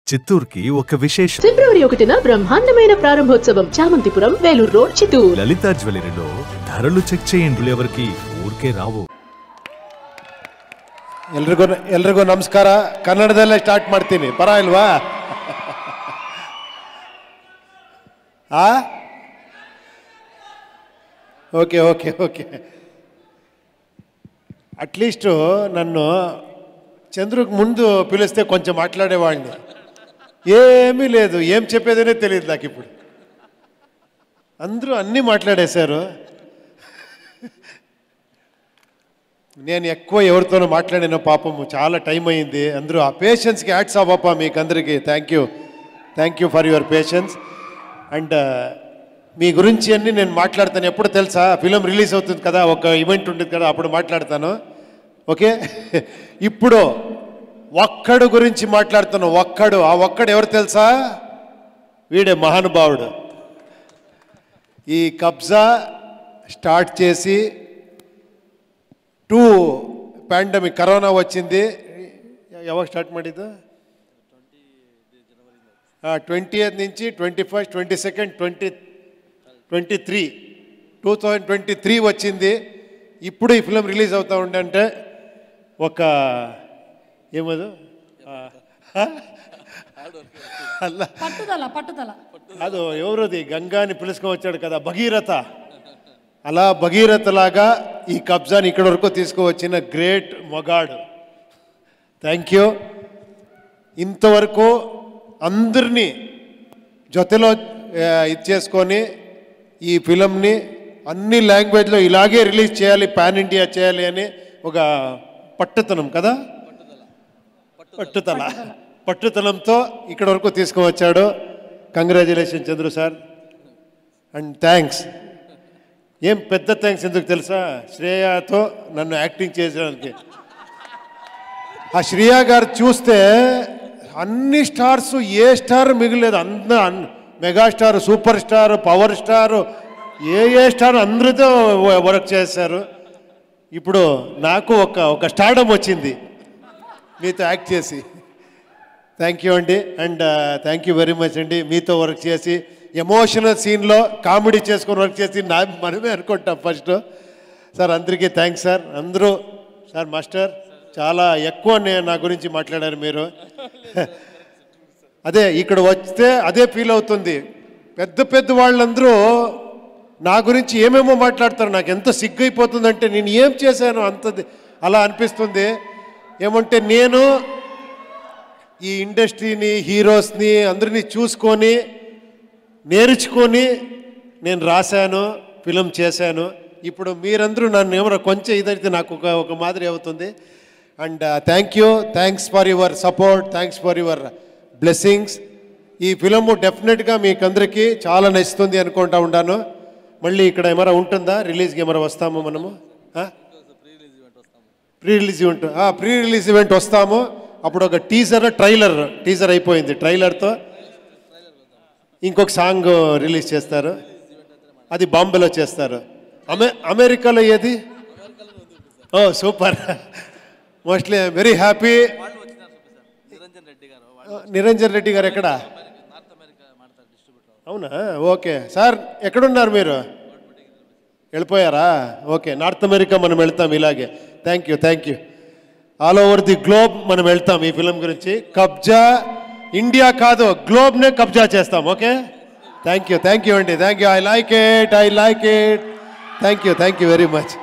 చిత్తూరుకి ఒక విశేషం. ఫిబ్రవరి 1న బ్రహ్మాండమైన ప్రారంభోత్సవం చామంతిపురం వేలూరు రోడ్ చిత్తూరు. లలితా జ్యువెలరీలో ధరలు చెక్ చేయండి, ఎవరికి ఊరికే ರಾವು. ಎಲ್ರಿಗೂ ನಮಸ್ಕಾರ. ಕನ್ನಡದಲ್ಲೇ ಸ್ಟಾರ್ಟ್ ಮಾಡ್ತೀನಿ, ಪರವಾಗಿಲ್ವಾ? ಓಕೆ ಓಕೆ ಓಕೆ అట్లీస్ట్ నన్ను చంద్రుకు ముందు పిలిస్తే కొంచెం మాట్లాడేవాడిని. ఏమీ లేదు, ఏం చెప్పేదనే తెలియదు నాకు ఇప్పుడు. అందరూ అన్నీ మాట్లాడేశారు. నేను ఎక్కువ ఎవరితోనూ మాట్లాడిన పాపము, చాలా టైం అయింది. అందరూ ఆ పేషెన్స్కి యాడ్స్ అవ్వప్ప మీకు అందరికీ thank you for your patience. And మీ గురించి అన్నీ నేను మాట్లాడతాను. ఎప్పుడు తెలుసా, ఫిలిం రిలీజ్ అవుతుంది కదా, ఒక ఈవెంట్ ఉంటుంది కదా, అప్పుడు మాట్లాడతాను. ఓకే, ఇప్పుడు ఒక్కడు గురించి మాట్లాడుతాను. ఆ ఒక్కడు ఎవరు తెలుసా? వీడే మహానుభావుడు. ఈ కబ్జా స్టార్ట్ చేసి 2 ಪ್ಯಾಂಡಮಿಕ್ కరోనా వచ్చింది. ಯಾವಾಗ ಸ್ಟಾರ್ಟ್ ಮಾಡಿದ್ದು? 20th నుంచి 21st 22nd 2023 వచ్చింది. ఇప్పుడు ఈ ఫిలిం రిలీజ్ అవుతూ ఉండంటే ఒక ఏమదు ಅದು ఎవరది గంగాని పిలుచుకొని వచ్చాడు కదా, భగీరథ. అలా భగీరథలాగా ఈ కబ్జాని ఇక్కడి వరకు తీసుకువచ్చిన గ్రేట్ మొగాడు. Thank you. ఇంతవరకు అందరినీ జొతలో ఇది చేసుకొని ఈ ఫిలంని అన్ని లాంగ్వేజ్లో ఇలాగే రిలీజ్ చేయాలి, పాన్ ఇండియా చేయాలి అని ఒక పట్టుతనం కదా, పట్టుతనంతో ఇక్కడి వరకు తీసుకువచ్చాడు. Congratulation Chandru sir, and thanks. ఏం పెద్ద థ్యాంక్స్ ఎందుకు తెలుసా? శ్రేయాతో నన్ను యాక్టింగ్ చేసేదానికి. ఆ శ్రేయా గారు చూస్తే అన్ని స్టార్స్, ఏ స్టార్ మిగిలేదు. అందరూ megastar, superstar, power star, ఏ స్టార్ అందరితో వర్క్ చేశారు. ఇప్పుడు నాకు ఒక స్టార్డమ్ వచ్చింది మీతో యాక్ట్ చేసి. థ్యాంక్ యూ అండి, and thank you very much అండి. మీతో వర్క్ చేసి ఎమోషనల్ సీన్లో కామెడీ చేసుకొని వర్క్ చేసి మనమే అనుకుంటాం ఫస్ట్. సార్ అందరికీ థ్యాంక్స్ సార్. అందరూ సార్ మాస్టర్ చాలా ఎక్కువ నా గురించి మాట్లాడారు మీరు. అదే ఇక్కడ వస్తే అదే ఫీల్ అవుతుంది. పెద్ద వాళ్ళందరూ నా గురించి ఏమేమో మాట్లాడతారు. నాకు ఎంత సిగ్గైపోతుందంటే నేను ఏం చేశాను అంతది అలా అనిపిస్తుంది. ఏమంటే నేను ఈ ఇండస్ట్రీని, హీరోస్ని అందరినీ చూసుకొని నేర్చుకొని నేను రాశాను, ఫిలిం చేశాను. ఇప్పుడు మీరందరూ నన్ను ఏమన్నా కొంచెం ఇదైతే నాకు ఒక మాదిరి అవుతుంది. And thanks for your support, thanks for your blessings. ఈ ఫిలము డెఫినెట్గా మీకు అందరికీ చాలా నచ్చుతుంది అనుకుంటా ఉన్నాను. మళ్ళీ ఇక్కడ ఏమైనా ఉంటుందా? రిలీజ్కి ఏమైనా వస్తాము మనము? ప్రీ రిలీజ్ ఈవెంట్ వస్తాము. అప్పుడు ఒక టీజర్ అయిపోయింది. ట్రైలర్తో ఇంకొక సాంగ్ రిలీజ్ చేస్తారు. అది బాంబేలో చేస్తారు. అమెరికాలో ఏది? ఓ super, mostly very happy. Niranjan Reddy గారు ఎక్కడ? అవునా? ఓకే సార్, ఎక్కడున్నారు మీరు? వెళ్ళిపోయారా? ఓకే, నార్త్ అమెరికా మనం వెళ్తాం ఇలాగే. Thank you. All over the globe మనం వెళ్తాం ఈ ఫిలిం గురించి. కబ్జా ఇండియా కాదు, గ్లోబ్నే కబ్జా చేస్తాం. ఓకే, థ్యాంక్ యూ అండి. Thank you. I like it. Thank you very much.